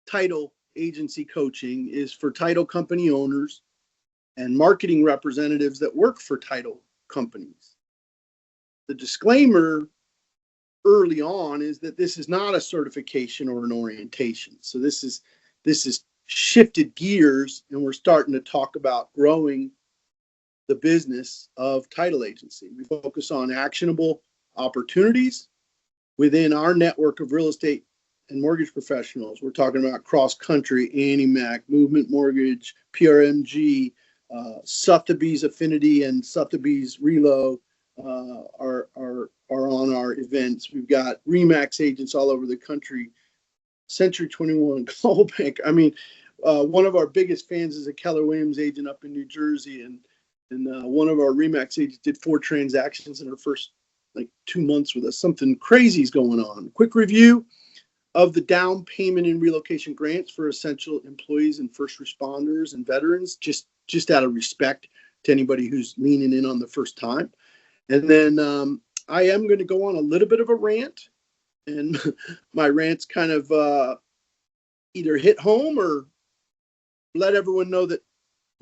title agency coaching is for title company owners and marketing representatives that work for title companies. The disclaimer early on is that this is not a certification or an orientation. So this is shifted gears, and we're starting to talk about growing the business of title agency. We focus on actionable opportunities within our network of real estate and mortgage professionals. We're talking about cross-country, Annie Mac, Movement Mortgage, PRMG, Sotheby's Affinity and Sotheby's Relo are on our events. We've got RE/MAX agents all over the country, Century 21, Global Bank. I mean, one of our biggest fans is a Keller Williams agent up in New Jersey, and one of our RE/MAX agents did 4 transactions in her first 2 months with us. Something crazy is going on. Quick review of the down payment and relocation grants for essential employees and first responders and veterans, just out of respect to anybody who's leaning in on the first time. And then I am going to go on a little bit of a rant, and my rant's kind of either hit home or let everyone know that,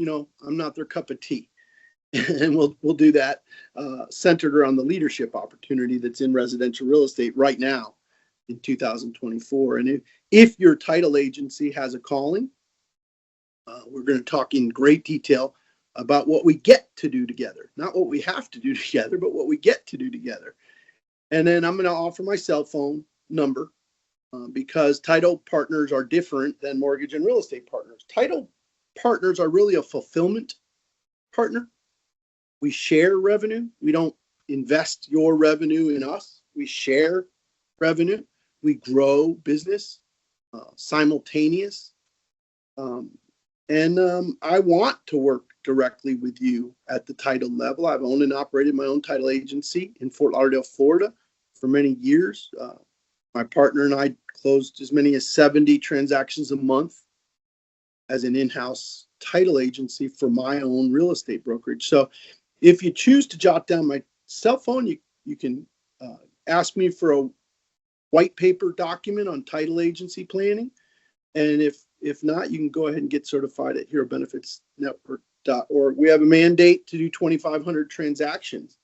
I'm not their cup of tea. And we'll do that centered around the leadership opportunity that's in residential real estate right now in 2024. And if your title agency has a calling, we're going to talk in great detail about what we get to do together, not what we have to do together, but what we get to do together. And then I'm going to offer my cell phone number because title partners are different than mortgage and real estate partners. Title partners are really a fulfillment partner. We share revenue. We don't invest your revenue in us. We share revenue. We grow business simultaneous. And I want to work directly with you at the title level. I've owned and operated my own title agency in Fort Lauderdale, Florida for many years. My partner and I closed as many as 70 transactions a month as an in-house title agency for my own real estate brokerage. So if you choose to jot down my cell phone, you can ask me for a white paper document on title agency planning. And if not, you can go ahead and get certified at herobenefitsnetwork.org. We have a mandate to do 2,500 transactions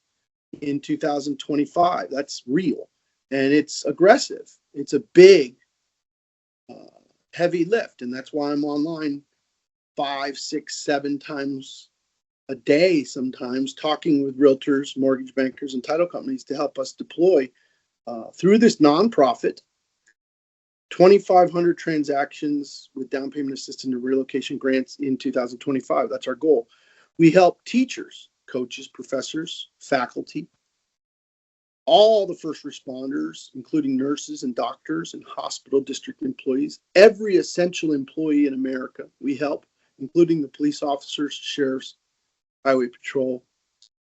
in 2025. That's real. And it's aggressive. It's a big, heavy lift. And that's why I'm online 5, 6, 7 times a day sometimes, talking with realtors, mortgage bankers, and title companies to help us deploy through this nonprofit 2,500 transactions with down payment assistance and relocation grants in 2025. That's our goal. We help teachers, coaches, professors, faculty, all the first responders, including nurses and doctors and hospital district employees, every essential employee in America we help, including the police officers, sheriffs, highway patrol.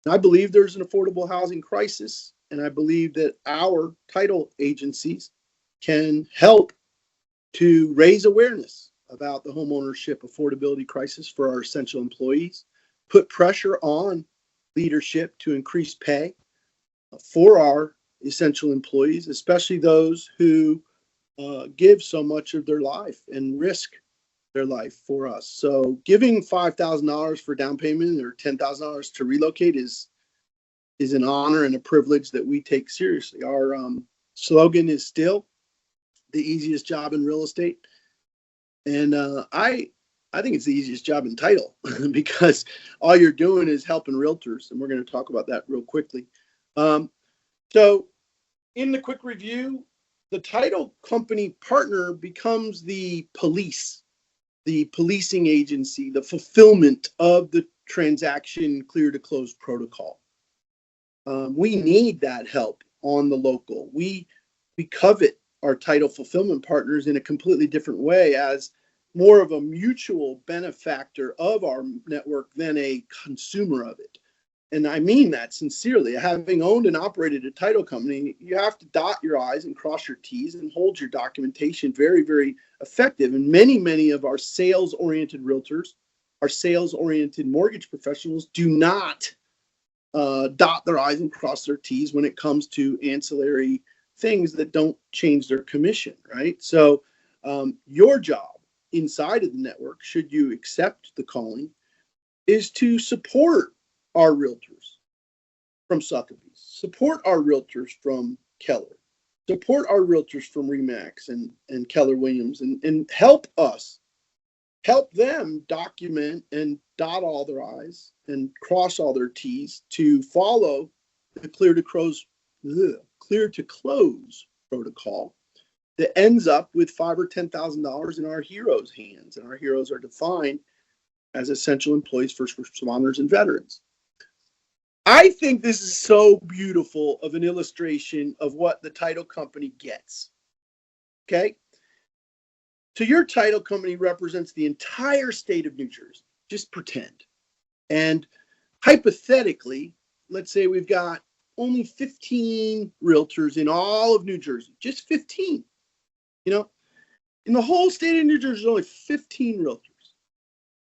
And I believe there's an affordable housing crisis, and I believe that our title agencies can help to raise awareness about the homeownership affordability crisis for our essential employees, put pressure on leadership to increase pay for our essential employees, especially those who give so much of their life and risk their life for us. So giving $5,000 for down payment or $10,000 to relocate is an honor and a privilege that we take seriously. Our slogan is still the easiest job in real estate. And I think it's the easiest job in title because all you're doing is helping realtors. And we're going to talk about that real quickly. So in the quick review, the title company partner becomes the police, the policing agency, the fulfillment of the transaction clear to close protocol. We need that help on the local. We covet our title fulfillment partners in a completely different way as more of a mutual benefactor of our network than a consumer of it. And I mean that sincerely. Having owned and operated a title company, you have to dot your I's and cross your T's and hold your documentation very, very effective. And many of our sales-oriented realtors, our sales-oriented mortgage professionals do not dot their I's and cross their T's when it comes to ancillary things that don't change their commission, right? So Your job inside of the network, should you accept the calling, is to support our realtors from Sotheby's, support our realtors from Keller, support our realtors from Remax and Keller Williams, and help them document and dot all their I's and cross all their T's to follow the clear to close protocol that ends up with $5,000 or $10,000 in our heroes' hands. And our heroes are defined as essential employees, first responders, and veterans. I think this is so beautiful of an illustration of what the title company gets. Okay? So your title company represents the entire state of New Jersey. Just pretend. And hypothetically, let's say we've got only 15 realtors in all of New Jersey. Just 15. You know, in the whole state of New Jersey, there's only 15 realtors.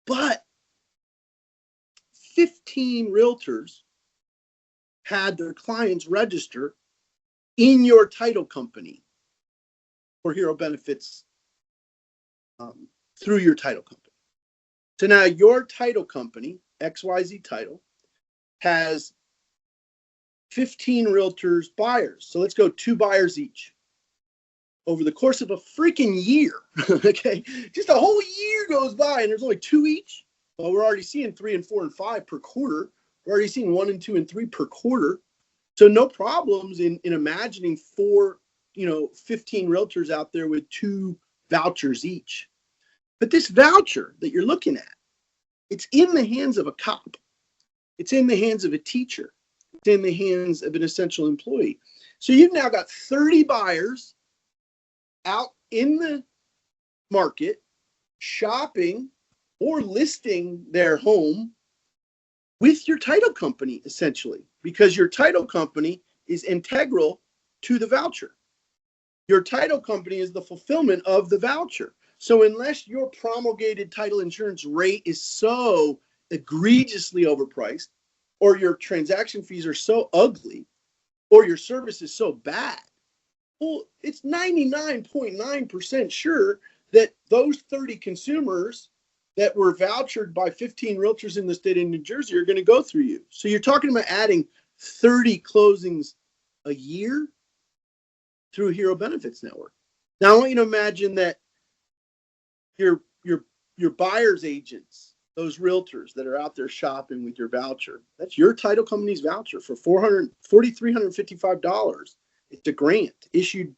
But 15 realtors had their clients register in your title company for hero benefits through your title company. So now your title company, XYZ Title, has 15 realtors buyers. So let's go 2 buyers each. Over the course of a freaking year, okay, just a whole year goes by and there's only 2 each. Well, we're already seeing 3 and 4 and 5 per quarter. We're already seeing 1 and 2 and 3 per quarter. So no problems in imagining 15 realtors out there with 2 vouchers each. But this voucher that you're looking at, it's in the hands of a cop. It's in the hands of a teacher. It's in the hands of an essential employee. So you've now got 30 buyers out in the market shopping or listing their home with your title company, essentially, because your title company is integral to the voucher. Your title company is the fulfillment of the voucher. So unless your promulgated title insurance rate is so egregiously overpriced, or your transaction fees are so ugly, or your service is so bad, well, it's 99.9% sure that those 30 consumers that were vouchered by 15 realtors in the state of New Jersey are going to go through you. So you're talking about adding 30 closings a year through Hero Benefits Network. Now, I want you to imagine that your buyer's agents, those realtors that are out there shopping with your voucher, that's your title company's voucher for $4,355. It's a grant issued,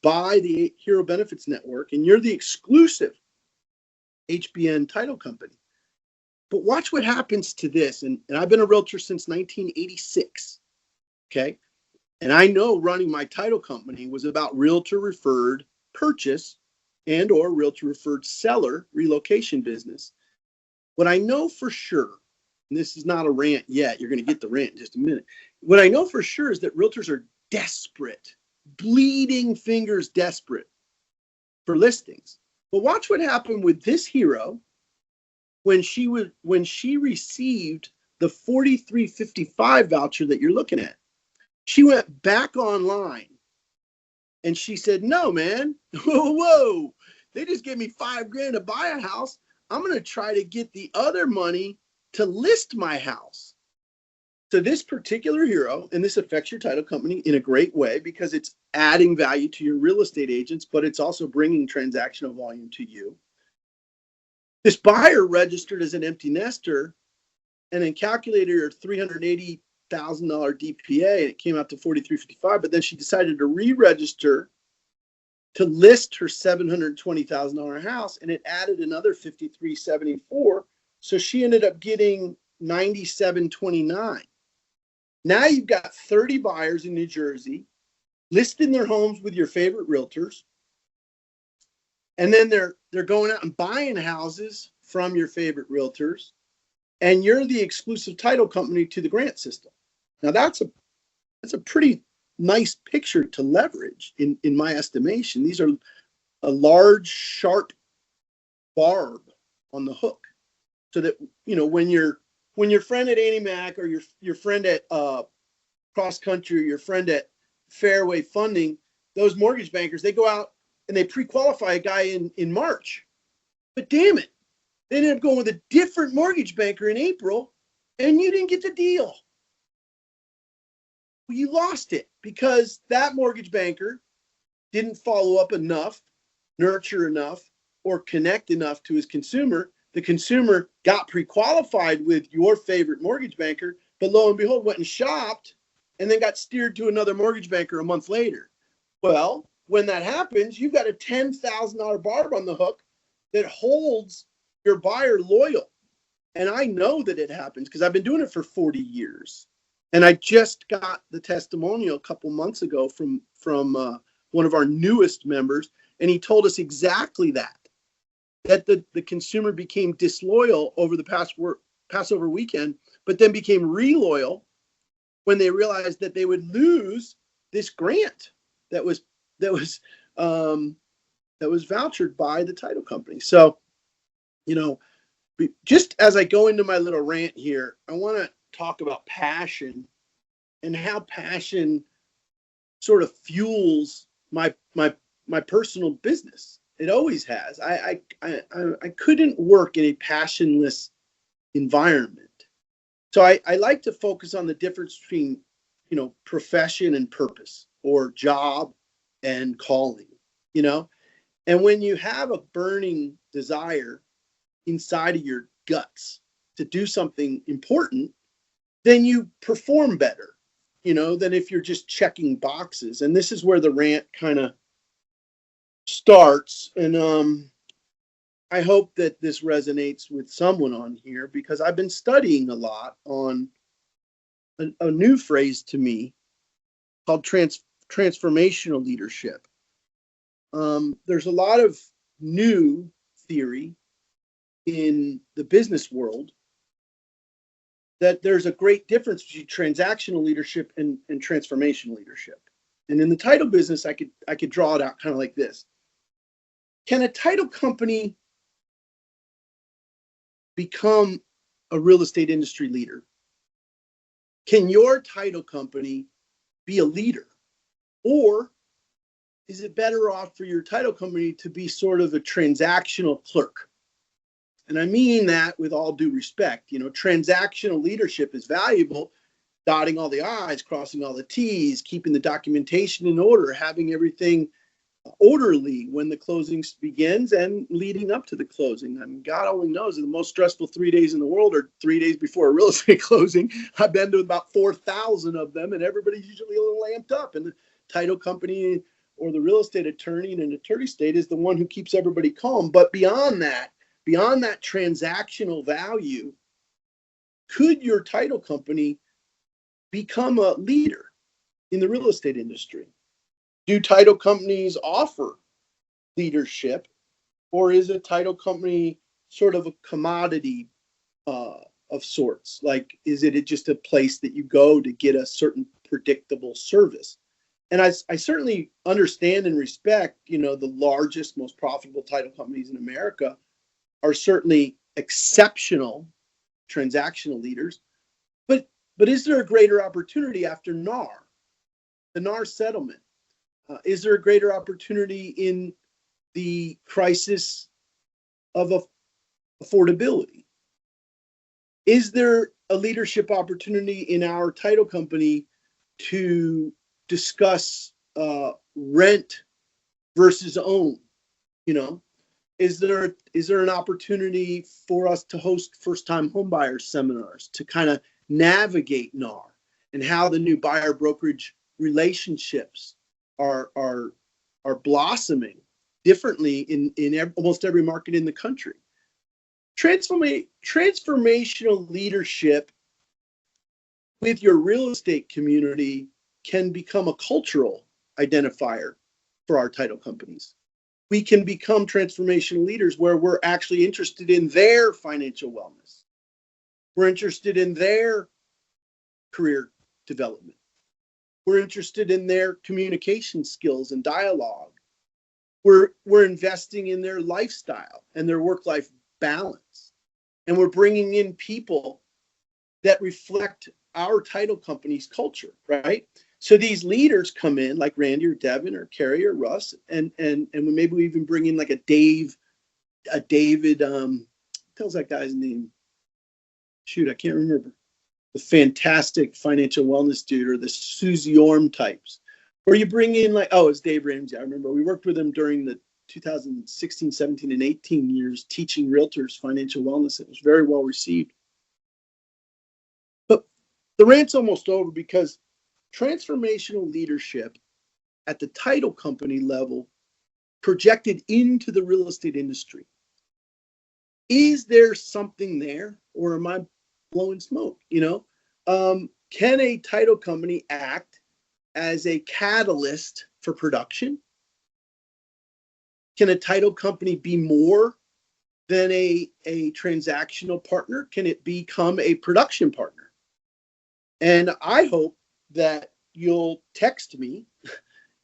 by the Hero Benefits Network, and you're the exclusive HBN title company. But watch what happens to this. And I've been a realtor since 1986. Okay. And I know running my title company was about realtor referred purchase and or realtor referred seller relocation business. What I know for sure, and this is not a rant yet, you're going to get the rant in just a minute. What I know for sure is that realtors are desperate, bleeding fingers desperate for listings. But watch what happened with this hero when she received the 4355 voucher that you're looking at. She went back online and she said, no, man, whoa, they just gave me $5,000 to buy a house. I'm going to try to get the other money to list my house. So this particular hero, and this affects your title company in a great way because it's adding value to your real estate agents, but it's also bringing transactional volume to you. This buyer registered as an empty nester and then calculated her $380,000 DPA, and it came out to $4,355. But then she decided to re-register to list her $720,000 house, and it added another $5,374. So she ended up getting $97.29. Now you've got 30 buyers in New Jersey listing their homes with your favorite realtors, and then they're going out and buying houses from your favorite realtors, and you're the exclusive title company to the grant system. Now that's a pretty nice picture to leverage in my estimation. These are a large, sharp barb on the hook, so that when your friend at Annie Mac or your friend at Cross Country or your friend at Fairway Funding, those mortgage bankers, they go out and they pre-qualify a guy in March. But damn it, they ended up going with a different mortgage banker in April, and you didn't get the deal. Well, you lost it because that mortgage banker didn't follow up enough, nurture enough, or connect enough to his consumer. The consumer got pre-qualified with your favorite mortgage banker, but lo and behold, went and shopped and then got steered to another mortgage banker a month later. Well, when that happens, you've got a $10,000 barb on the hook that holds your buyer loyal. And I know that it happens because I've been doing it for 40 years. And I just got the testimonial a couple months ago from one of our newest members, and he told us exactly that the consumer became disloyal over the Passover weekend, but then became reloyal when they realized that they would lose this grant that was vouchered by the title company. So, just as I go into my little rant here, I want to talk about passion and how passion sort of fuels my personal business. It always has. I couldn't work in a passionless environment. So I like to focus on the difference between, profession and purpose, or job and calling, And when you have a burning desire inside of your guts to do something important, then you perform better, than if you're just checking boxes. And this is where the rant kind of starts. And I hope that this resonates with someone on here, because I've been studying a lot on a new phrase to me called transformational leadership. There's a lot of new theory in the business world that there's a great difference between transactional leadership and transformational leadership. And in the title business, I could draw it out kind of like this. Can a title company become a real estate industry leader? Can your title company be a leader? Or is it better off for your title company to be sort of a transactional clerk? And I mean that with all due respect. Transactional leadership is valuable, dotting all the I's, crossing all the T's, keeping the documentation in order, having everything orderly when the closing begins and leading up to the closing. I mean, God only knows that the most stressful 3 days in the world are 3 days before a real estate closing. I've been to about 4,000 of them, and everybody's usually a little amped up. And the title company or the real estate attorney in an attorney state is the one who keeps everybody calm. But beyond that transactional value, could your title company become a leader in the real estate industry? Do title companies offer leadership, or is a title company sort of a commodity of sorts? Like, is it just a place that you go to get a certain predictable service? And I certainly understand and respect, the largest, most profitable title companies in America are certainly exceptional transactional leaders. But is there a greater opportunity after NAR, the NAR settlement? Is there a greater opportunity in the crisis of affordability? Is there a leadership opportunity in our title company to discuss rent versus own? Is there an opportunity for us to host first-time homebuyer seminars to kind of navigate NAR and how the new buyer brokerage relationships are blossoming differently in almost every market in the country? Transformational leadership with your real estate community can become a cultural identifier for our title companies. We can become transformational leaders where we're actually interested in their financial wellness. We're interested in their career development. We're interested in their communication skills and dialogue. We're investing in their lifestyle and their work-life balance. And we're bringing in people that reflect our title company's culture, right? So these leaders come in like Randy or Devin or Carrie or Russ, and maybe we even bring in like a David, tells that guy's name. Shoot, I can't remember. The fantastic financial wellness dude, or the Susie Orm types. Or you bring in like, oh, it's Dave Ramsey. I remember we worked with him during the 2016, 17, and 18 years teaching realtors financial wellness. It was very well received. But the rant's almost over because transformational leadership at the title company level projected into the real estate industry. Is there something there, or am I blowing smoke? Can a title company act as a catalyst for production? Can a title company be more than a transactional partner? Can it become a production partner? And I hope that you'll text me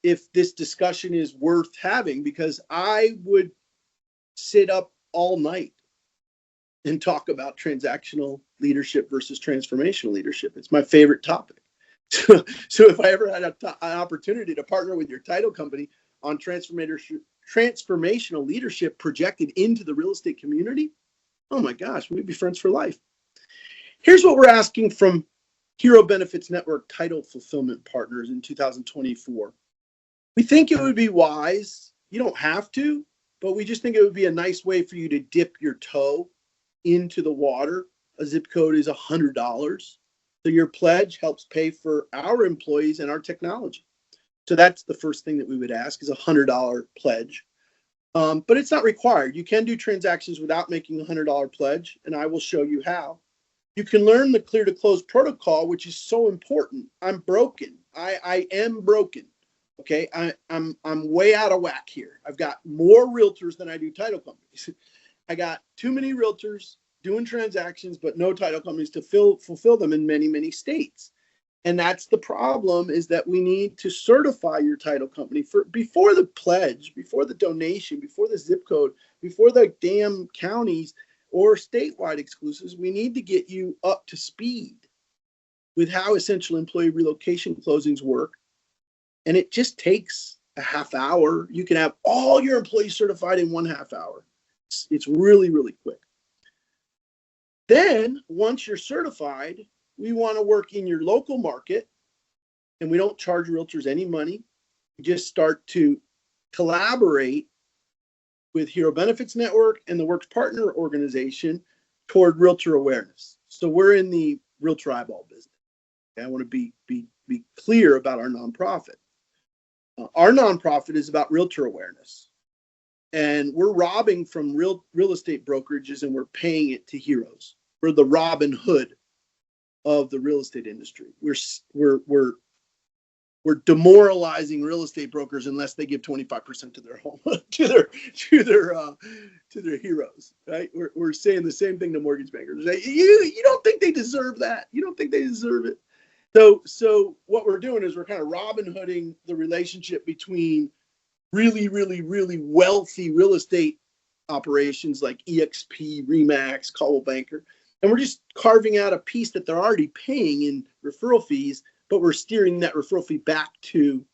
if this discussion is worth having, because I would sit up all night and talk about transactional leadership versus transformational leadership. It's my favorite topic. So if I ever had an opportunity to partner with your title company on transformational leadership projected into the real estate community, oh my gosh, we'd be friends for life. Here's what we're asking from Hero Benefits Network title fulfillment partners in 2024. We think it would be wise, you don't have to, but we just think it would be a nice way for you to dip your toe into the water. A zip code is $100. So your pledge helps pay for our employees and our technology. So that's the first thing that we would ask, is a $100 pledge. But it's not required. You can do transactions without making a $100 pledge, and I will show you how. You can learn the clear to close protocol, which is so important. I'm broken. I am broken. Okay, I'm way out of whack here. I've got more realtors than I do title companies. I got too many realtors doing transactions, but no title companies to fulfill them in many, many states. And that's the problem, is that we need to certify your title company before the pledge, before the donation, before the zip code, before the damn counties or statewide exclusives. We need to get you up to speed with how essential employee relocation closings work. And it just takes a half hour. You can have all your employees certified in 1/2 hour. It's really, really quick. Then once you're certified, we want to work in your local market, and we don't charge realtors any money. We just start to collaborate with Hero Benefits Network and the Works Partner Organization toward realtor awareness. So we're in the realtor eyeball business. Okay? I want to be clear about our nonprofit. Our nonprofit is about realtor awareness, and we're robbing from real estate brokerages, and we're paying it to heroes. We're the Robin Hood of the real estate industry. We're demoralizing real estate brokers unless they give 25% to their home to their heroes. Right? We're saying the same thing to mortgage bankers. You don't think they deserve that? You don't think they deserve it? So what we're doing is we're kind of Robin Hooding the relationship between really, really, really wealthy real estate operations like EXP, Remax, Coldwell Banker. And we're just carving out a piece that they're already paying in referral fees, but we're steering that referral fee back to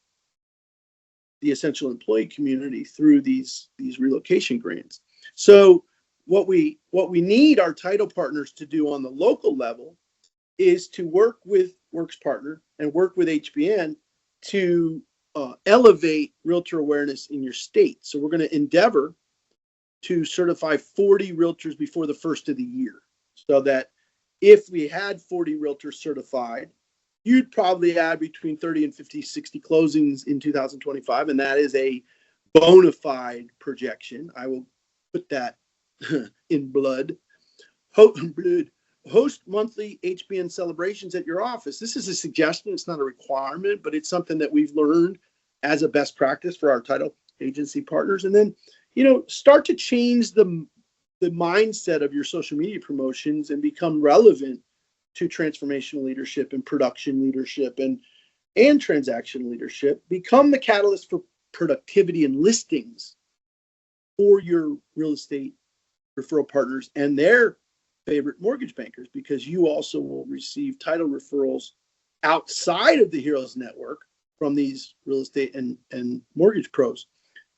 the essential employee community through these relocation grants. So what we need our title partners to do on the local level is to work with Works Partner and work with HBN to elevate realtor awareness in your state. So we're going to endeavor to certify 40 realtors before the first of the year, so that if we had 40 realtors certified, you'd probably add between 30 and 50, 60 closings in 2025. And that is a bona fide projection. I will put that in blood. Host monthly HBN celebrations at your office. This is a suggestion. It's not a requirement, but it's something that we've learned as a best practice for our title agency partners. And then, start to change the mindset of your social media promotions and become relevant to transformational leadership and production leadership and transactional leadership. Become the catalyst for productivity and listings for your real estate referral partners and their favorite mortgage bankers, because you also will receive title referrals outside of the Heroes Network from these real estate and mortgage pros.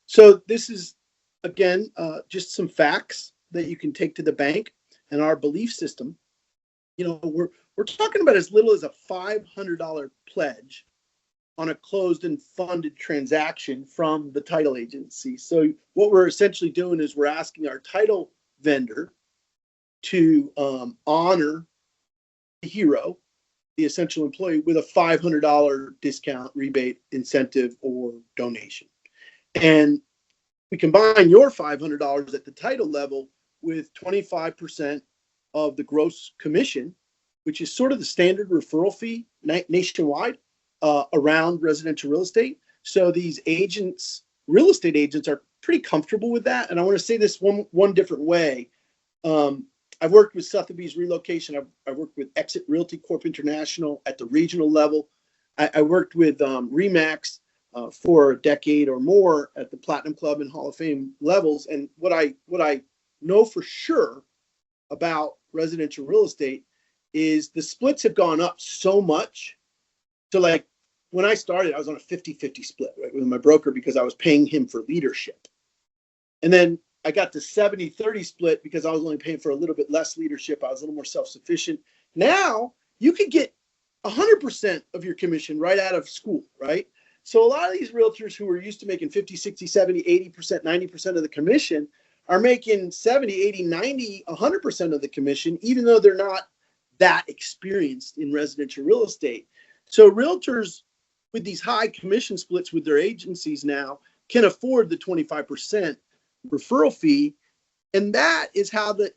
So this is, again, just some facts that you can take to the bank and our belief system. You know, we're talking about as little as a $500 pledge on a closed and funded transaction from the title agency. So what we're essentially doing is we're asking our title vendor to honor the hero, the essential employee, with a $500 discount, rebate, incentive, or donation. And we combine your $500 at the title level with 25% of the gross commission, which is sort of the standard referral fee nationwide around residential real estate. So these agents, real estate agents, are pretty comfortable with that. And I want to say this one different way. I've worked with Sotheby's Relocation. I've worked with Exit Realty Corp International at the regional level. I worked with Remax for a decade or more at the Platinum Club and Hall of Fame levels. And what I know for sure about residential real estate is the splits have gone up so much. So like when I started, I was on a 50-50 split, right, with my broker because I was paying him for leadership. And then I got to 70-30 split because I was only paying for a little bit less leadership. I was a little more self-sufficient. Now you could get 100% of your commission right out of school, right? So a lot of these realtors who are used to making 50, 60, 70, 80%, 90% of the commission are making 70, 80, 90, 100% of the commission, even though they're not that experienced in residential real estate. So realtors with these high commission splits with their agencies now can afford the 25% referral fee. And that is how the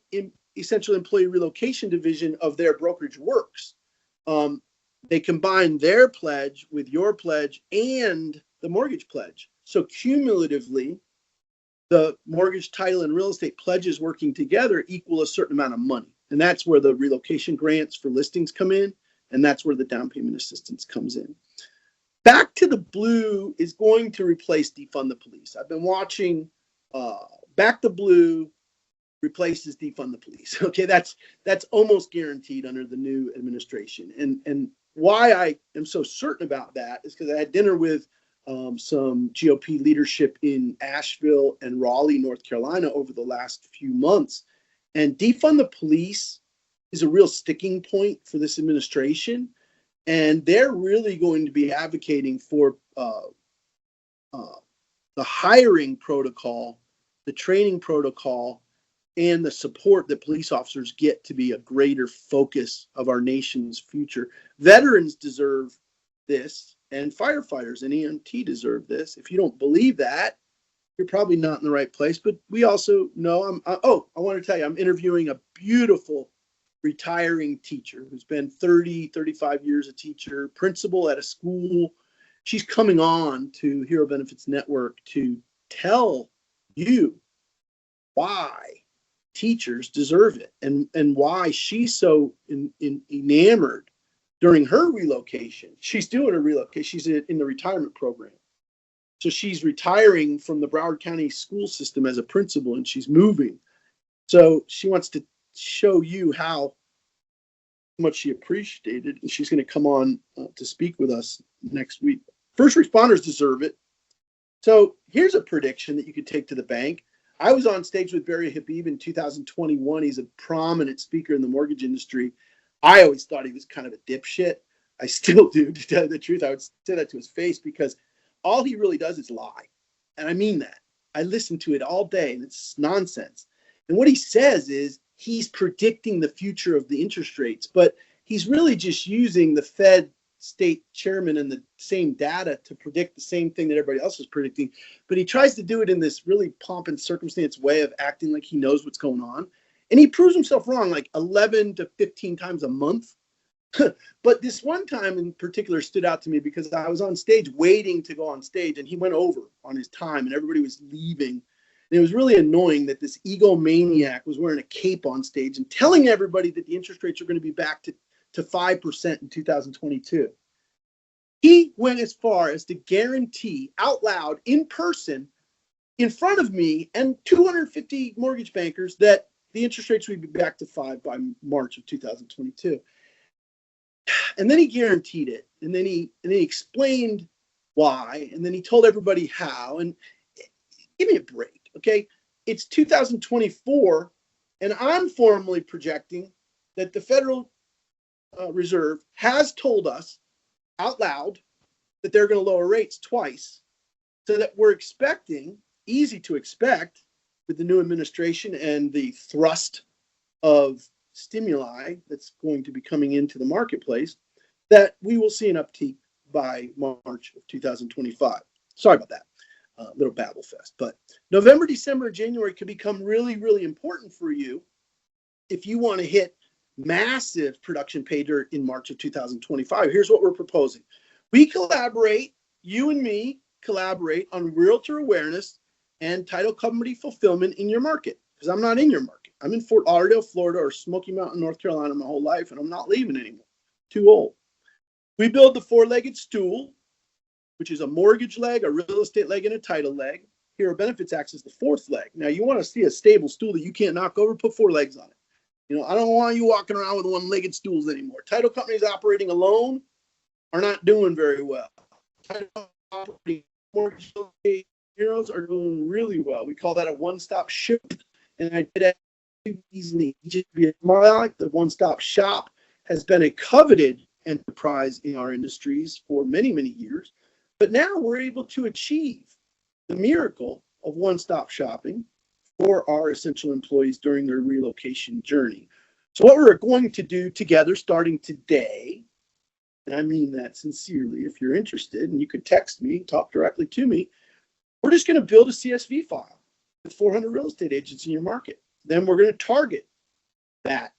essential employee relocation division of their brokerage works. They combine their pledge with your pledge and the mortgage pledge. So cumulatively, the mortgage, title, and real estate pledges working together equal a certain amount of money. And that's where the relocation grants for listings come in. And that's where the down payment assistance comes in. Back to the Blue is going to replace Defund the Police. I've been watching Back the Blue replaces Defund the Police. Okay, that's almost guaranteed under the new administration. And why I am so certain about that is because I had dinner with some GOP leadership in Asheville and Raleigh, North Carolina over the last few months. And defund the police is a real sticking point for this administration. And they're really going to be advocating for the hiring protocol, the training protocol, and the support that police officers get to be a greater focus of our nation's future. Veterans deserve this, and firefighters and EMT deserve this. If you don't believe that, you're probably not in the right place. But we also know, I want to tell you, I'm interviewing a beautiful retiring teacher who's been 30, 35 years a teacher, principal at a school. She's coming on to Hero Benefits Network to tell you why teachers deserve it and why she's so enamored during her relocation. She's doing a relocation. She's in the retirement program. So she's retiring from the Broward County school system as a principal, and she's moving. So she wants to show you how much she appreciated, and she's going to come on to speak with us next week. First responders deserve it. So here's a prediction that you could take to the bank. I was on stage with Barry Habib in 2021. He's a prominent speaker in the mortgage industry. I always thought he was kind of a dipshit. I still do, to tell you the truth. I would say that to his face because all he really does is lie. And I mean that. I listen to it all day, and it's nonsense. And what he says is he's predicting the future of the interest rates, but he's really just using the Fed state chairman and the same data to predict the same thing that everybody else is predicting. But he tries to do it in this really pomp and circumstance way of acting like he knows what's going on. And he proves himself wrong like 11 to 15 times a month. But this one time in particular stood out to me because I was on stage waiting to go on stage, and he went over on his time and everybody was leaving. And it was really annoying that this egomaniac was wearing a cape on stage and telling everybody that the interest rates are going to be back to 5% in 2022. He went as far as to guarantee out loud in person in front of me and 250 mortgage bankers that the interest rates would be back to 5 by March of 2022. And then he guaranteed it. And then he explained why. And then he told everybody how. And give me a break, okay? It's 2024, and I'm formally projecting that the Federal Reserve has told us out loud that they're going to lower rates twice, so that we're expecting, easy to expect with the new administration and the thrust of stimuli that's going to be coming into the marketplace, that we will see an uptick by March of 2025. Sorry about that. Little babble fest. But November, December, January could become really, really important for you if you want to hit massive production pay dirt in March of 2025. Here's what we're proposing. We collaborate, you and me collaborate on realtor awareness and title company fulfillment in your market, because I'm not in your market. I'm in Fort Lauderdale, Florida, or Smoky Mountain, North Carolina my whole life, and I'm not leaving anymore. Too old. We build the four-legged stool, which is a mortgage leg, a real estate leg, and a title leg. Hero Benefits acts as the fourth leg. Now, you want to see a stable stool that you can't knock over, put four legs on it. You know, I don't want you walking around with one-legged stools anymore. Title companies operating alone are not doing very well. Title operating mortgage heroes are doing really well. We call that a one-stop shop. And I did it easily. The one-stop shop has been a coveted enterprise in our industries for many, many years. But now we're able to achieve the miracle of one-stop shopping for our essential employees during their relocation journey. So what we're going to do together starting today, and I mean that sincerely, if you're interested, and you could text me, talk directly to me, we're just going to build a CSV file with 400 real estate agents in your market. Then we're going to target that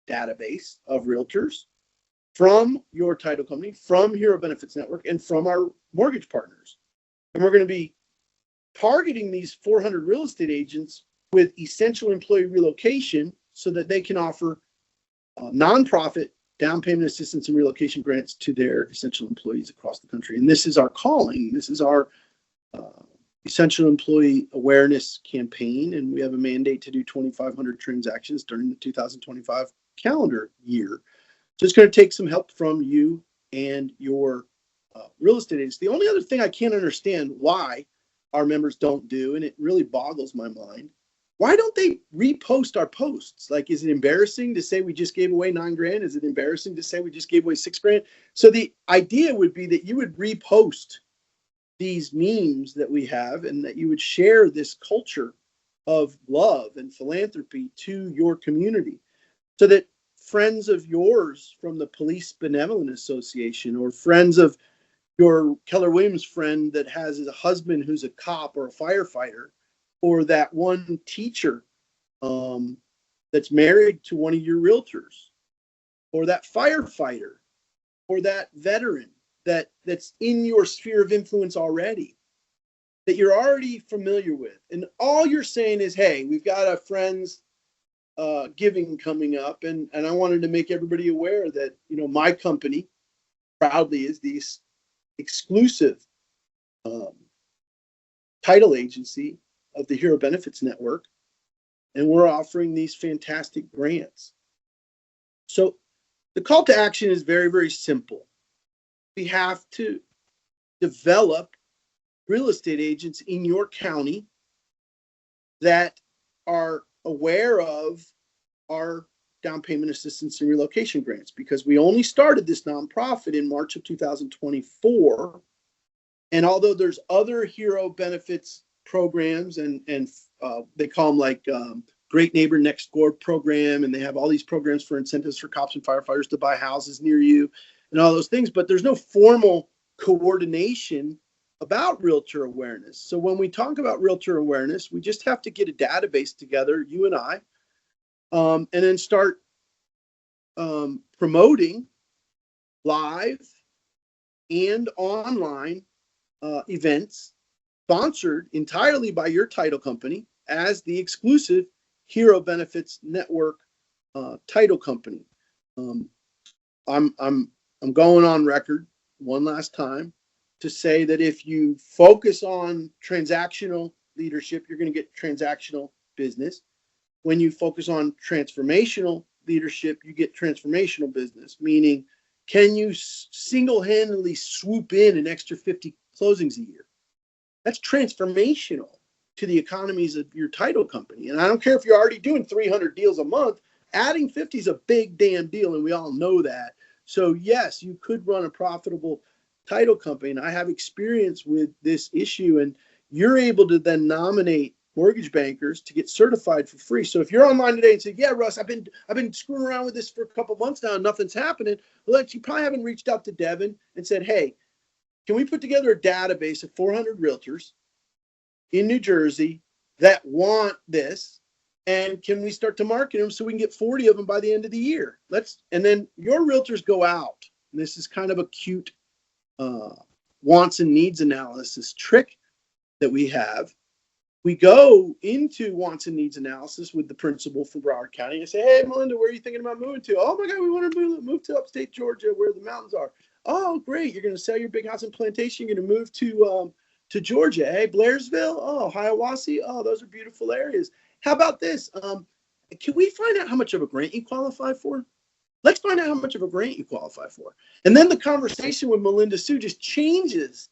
database of realtors from your title company, from Hero Benefits Network, and from our mortgage partners. And we're going to be targeting these 400 real estate agents with essential employee relocation so that they can offer nonprofit down payment assistance and relocation grants to their essential employees across the country. And this is our calling. This is our essential employee awareness campaign. And we have a mandate to do 2,500 transactions during the 2025 calendar year. So it's going to take some help from you and your real estate agents. The only other thing I can't understand why our members don't do, and it really boggles my mind, why don't they repost our posts? Like, is it embarrassing to say we just gave away $9,000? Is it embarrassing to say we just gave away $6,000? So the idea would be that you would repost these memes that we have and that you would share this culture of love and philanthropy to your community so that friends of yours from the Police Benevolent Association or friends of your Keller Williams friend that has a husband who's a cop or a firefighter, or that one teacher that's married to one of your realtors, or that firefighter, or that veteran that's in your sphere of influence already, that you're already familiar with. And all you're saying is, hey, we've got a friend's giving coming up, and I wanted to make everybody aware that, you know, my company proudly is the exclusive title agency of the Hero Benefits Network, and we're offering these fantastic grants. So the call to action is very, very simple. We have to develop real estate agents in your county that are aware of our down payment assistance and relocation grants, because we only started this nonprofit in March of 2024. And although there's other Hero Benefits programs and they call them like Great Neighbor Next Door program, and they have all these programs for incentives for cops and firefighters to buy houses near you and all those things, but there's no formal coordination about realtor awareness. So when we talk about realtor awareness, we just have to get a database together, you and I, and then start promoting live and online events sponsored entirely by your title company as the exclusive Hero Benefits Network title company. I'm going on record one last time to say that if you focus on transactional leadership, you're going to get transactional business. When you focus on transformational leadership, you get transformational business, meaning Can you single-handedly swoop in an extra 50 closings a year? That's transformational to the economies of your title company. And I don't care if you're already doing 300 deals a month, adding 50 is a big damn deal, and we all know that. So yes, you could run a profitable title company, and I have experience with this issue, and you're able to then nominate mortgage bankers to get certified for free. So if you're online today and say, yeah, Russ, I've been screwing around with this for a couple months now and nothing's happening, well, you probably haven't reached out to Devin and said, hey, can we put together a database of 400 realtors in New Jersey that want this? And can we start to market them so we can get 40 of them by the end of the year? And then your realtors go out. And this is kind of a cute wants and needs analysis trick that we have. We go into wants and needs analysis with the principal for Broward County and say, hey, Melinda, where are you thinking about moving to? Oh my God, we want to move to upstate Georgia where the mountains are. Oh, great. You're going to sell your big house and plantation. You're going to move to Georgia. Hey, Blairsville. Oh, Hiawassee. Oh, those are beautiful areas. How about this? Can we find out how much of a grant you qualify for? Let's find out how much of a grant you qualify for. And then the conversation with Melinda Sue just changes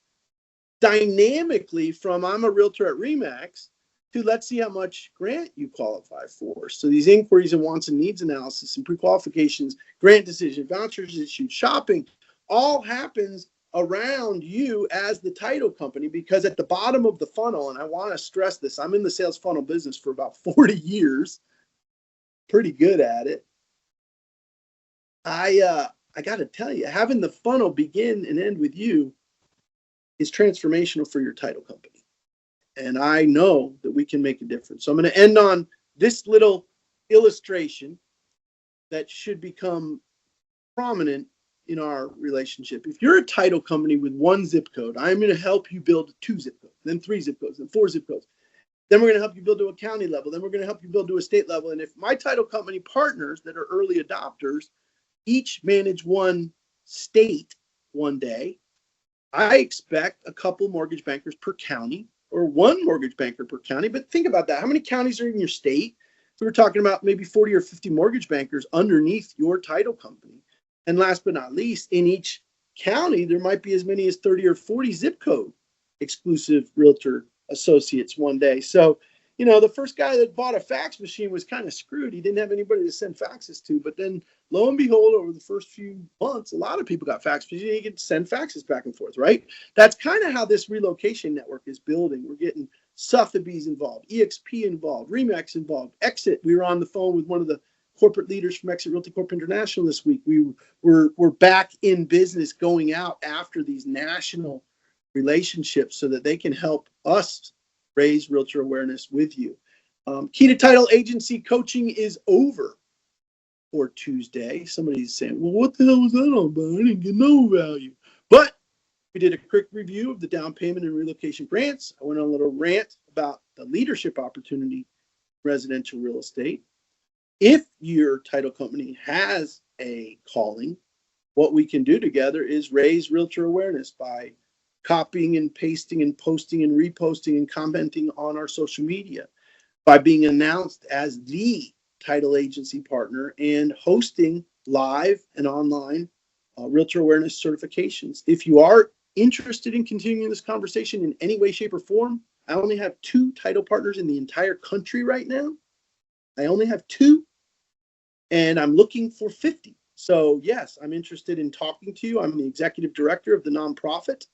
dynamically from I'm a realtor at RE/MAX to let's see how much grant you qualify for. So these inquiries and wants and needs analysis and pre-qualifications, grant decision, vouchers issued, shopping, all happens around you as the title company, because at the bottom of the funnel, and I want to stress this, I'm in the sales funnel business for about 40 years, pretty good at it. I got to tell you, having the funnel begin and end with you is transformational for your title company. And I know that we can make a difference. So I'm going to end on this little illustration that should become prominent in our relationship. If you're a title company with one zip code, I'm going to help you build 2 zip codes, then 3 zip codes, then 4 zip codes. Then we're going to help you build to a county level. Then we're going to help you build to a state level. And if my title company partners that are early adopters each manage one state one day, I expect a couple mortgage bankers per county or one mortgage banker per county. But think about that. How many counties are in your state? So we're talking about maybe 40 or 50 mortgage bankers underneath your title company. And last but not least, in each county, there might be as many as 30 or 40 zip code exclusive realtor associates one day. So, you know, the first guy that bought a fax machine was kind of screwed. He didn't have anybody to send faxes to. But then lo and behold, over the first few months, a lot of people got fax machines. You can send faxes back and forth, right? That's kind of how this relocation network is building. We're getting Sotheby's involved, EXP involved, RE/MAX involved, Exit. We were on the phone with one of the corporate leaders from Exit Realty Corp International this week. We're back in business going out after these national relationships so that they can help us raise realtor awareness with you. Key to Title Agency coaching is over for Tuesday. Somebody's saying, well, what the hell was that all about? I didn't get no value. But we did a quick review of the down payment and relocation grants. I went on a little rant about the leadership opportunity in residential real estate. If your title company has a calling, what we can do together is raise realtor awareness by copying and pasting and posting and reposting and commenting on our social media, by being announced as the title agency partner and hosting live and online realtor awareness certifications. If you are interested in continuing this conversation in any way, shape, or form, I only have 2 title partners in the entire country right now. I only have 2, and I'm looking for 50. So yes, I'm interested in talking to you. I'm the executive director of the nonprofit.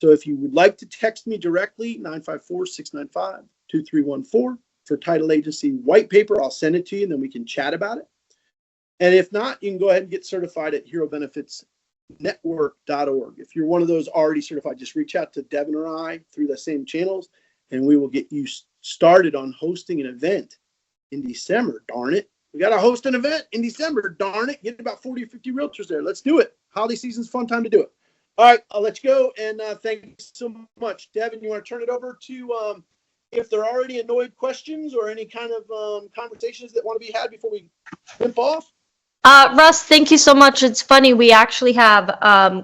So if you would like to text me directly, 954-695-2314 for title agency white paper, I'll send it to you and then we can chat about it. And if not, you can go ahead and get certified at herobenefitsnetwork.org. If you're one of those already certified, just reach out to Devin or I through the same channels and we will get you started on hosting an event in December. Darn it. We got to host an event in December. Darn it. Get about 40 or 50 realtors there. Let's do it. Holiday season's a fun time to do it. All right, I'll let you go, and thanks so much. Devin, you want to turn it over to if there are already annoyed questions or any kind of conversations that want to be had before we jump off? Russ, thank you so much. It's funny, we actually have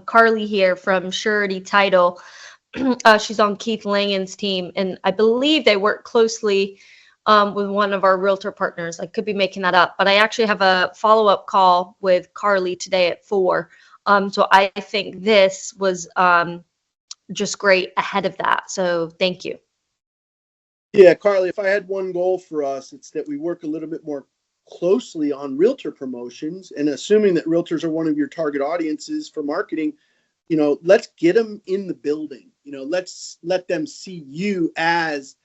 Carly here from Surety Title. She's on Keith Langen's team, and I believe they work closely with one of our realtor partners. I could be making that up, but I actually have a follow-up call with Carly today at 4 So I think this was just great ahead of that. So thank you. Yeah, Carly, if I had one goal for us, it's that we work a little bit more closely on realtor promotions, and assuming that realtors are one of your target audiences for marketing, let's get them in the building. Let's let them see you as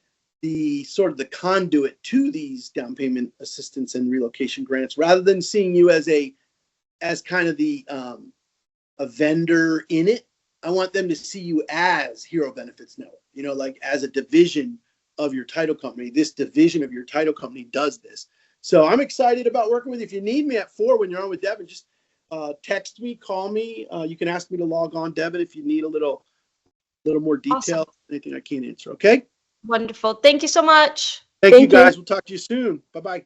the sort of the conduit to these down payment assistance and relocation grants, rather than seeing you as kind of the a vendor in it. I want them to see you as Hero Benefits Network, like as a division of your title company. This division of your title company does this. So I'm excited about working with you. If you need me at 4 when you're on with Devin, just text me, call me. You can ask me to log on, Devin, if you need a little more detail, Awesome. anything I can't answer. Okay. Wonderful. Thank you so much. Thank you guys. We'll talk to you soon. Bye-bye.